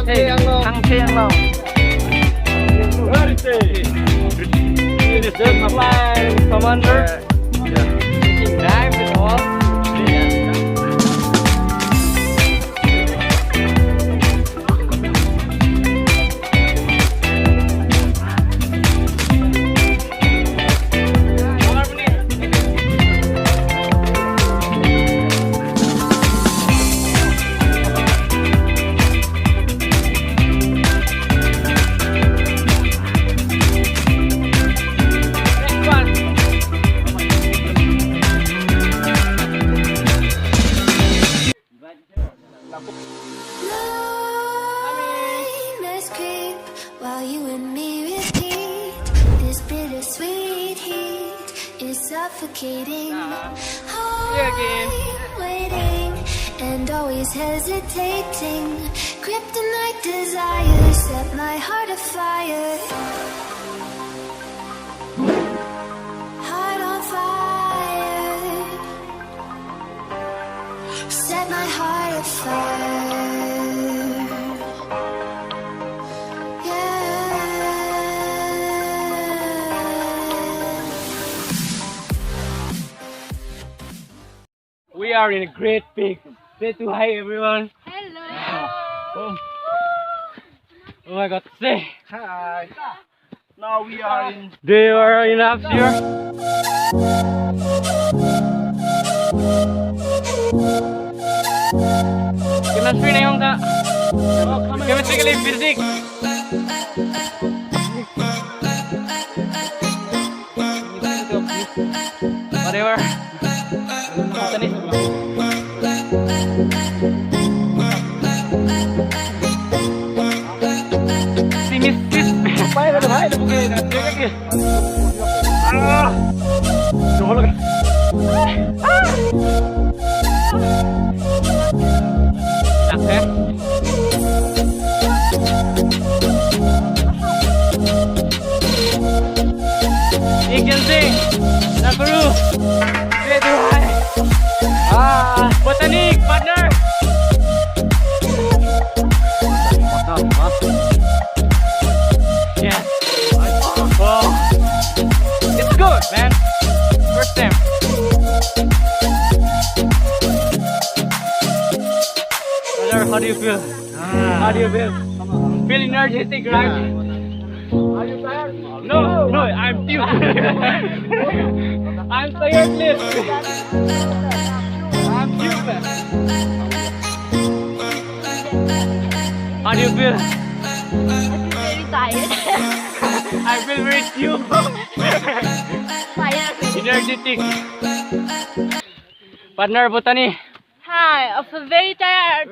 THANTHE Anglong. This is the flying commander. Taking dive with all. Suffocating, waiting, and always hesitating. Kryptonite desires set my heart afire. Heart on fire. Set my heart afire. We are in a great peak. Say to hi everyone. Hello. Oh my god, say Hi. Now we are in. do you are enough here? Chemistry na yung sa chemistry physics. Whatever. Si Miss Bye na bye na bugay na lagi. Dulo ka. Sakit. Agency. Nakuru. Botanik, partner! Yes. Oh. It's good, man. First time. Brother, how do you feel? How do you feel? Feel energetic, right? Are you tired? No, I'm still. I'm tired, please. How do you feel? I feel very tired. I feel very stupid. Tired. Energetic. Partner Botani. Hi, I feel very tired.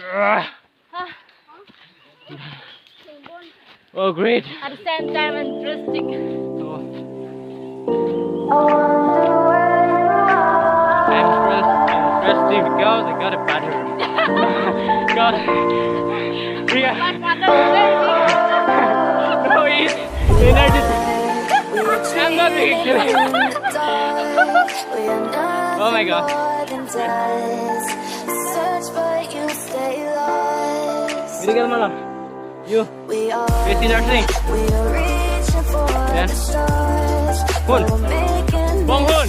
Oh, great. At the same time, interesting. I'm interesting because I got a partner. God. Yeah. My partner is very No, he's energetic. I'm not actually. Oh my god. Hindi ka naman lang. You. BSc Nursing. Yan. Hun. Bong Hun.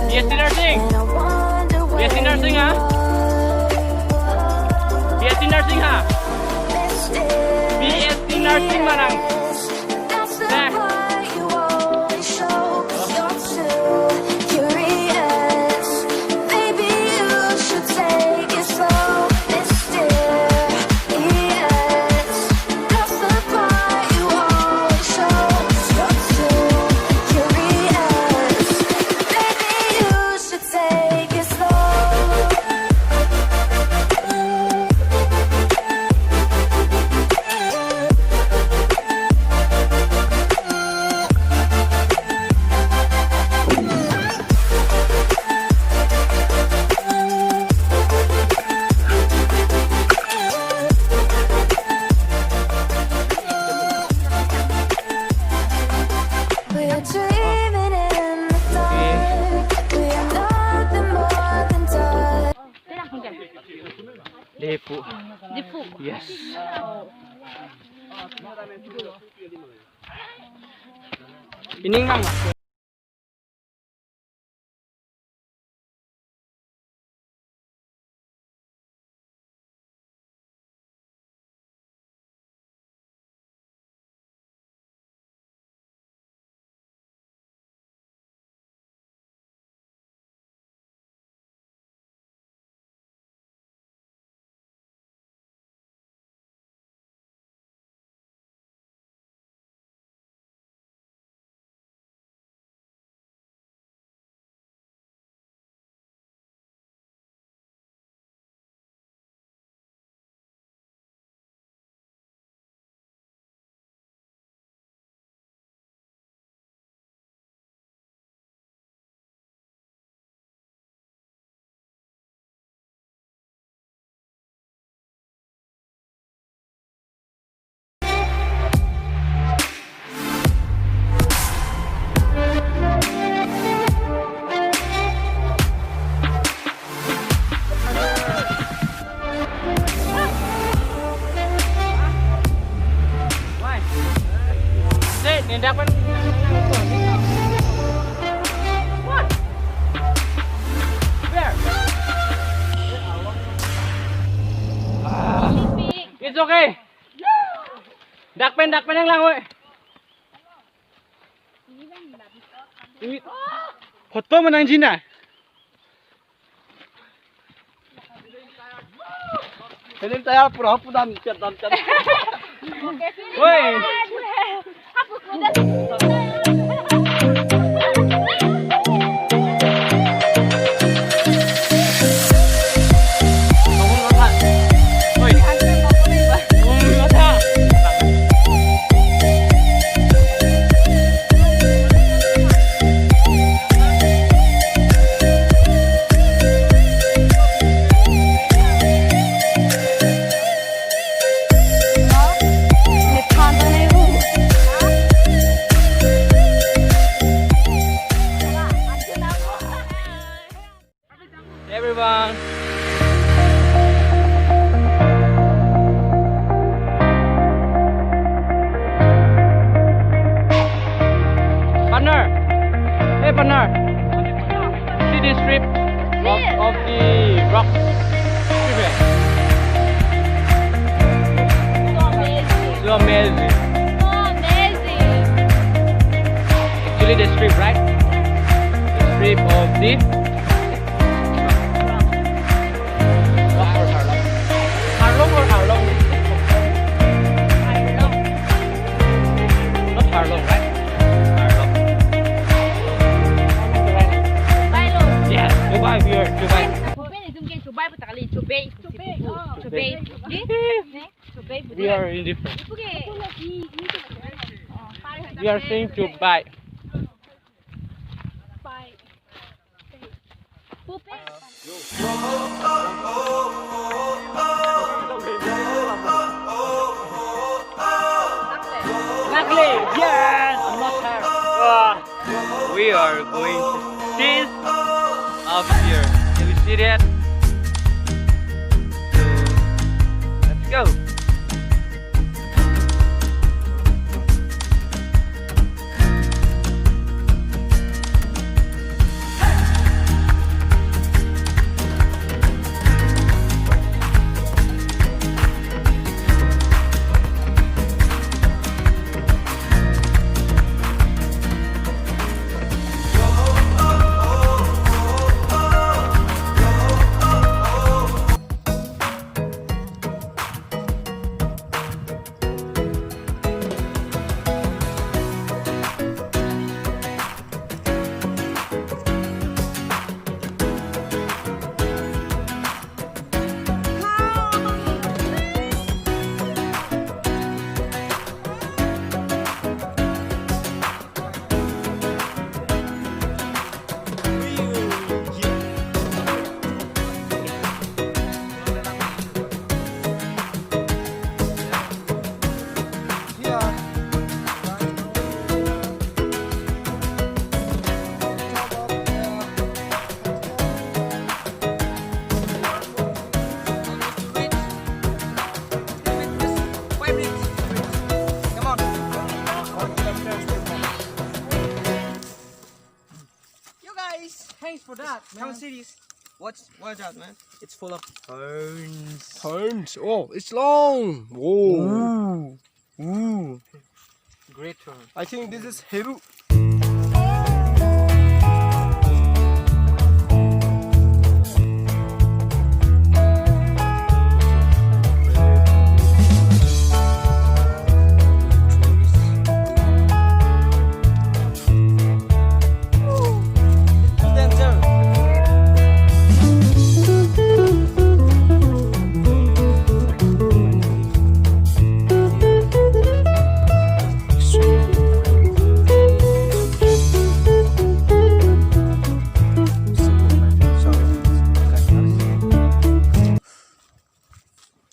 BSc Nursing. BSc Nursing ha. BSc Nursing ha. BSc Nursing manang. Nah. Difu. Difu. Yes. Ining mang. Tindakan what? Where? It's okay. Dakpen yang lang, woi. Ini foto menang Cina. Ini saya pura-pura dan chat. Woi. Everyone. Partner. Hey partner. See this strip of the rock strip. So amazing. So amazing. So amazing. Actually the strip, right? The strip of the Harlong or Harlong? Not Harlong, right? Harlong. Yes, Dubai here, Dubai. We are indifferent. We are saying Dubai. Yes, I'm not tired. We are going to this up here. Can you see that? So, let's go. series. Watch out, man. It's full of Turns. Oh, it's long. Whoa. Ooh. Great turn. I think this is Heru.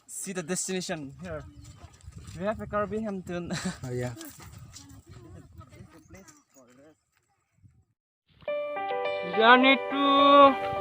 See the destination here. We have a Karbi Hampton. Oh yeah. Journey to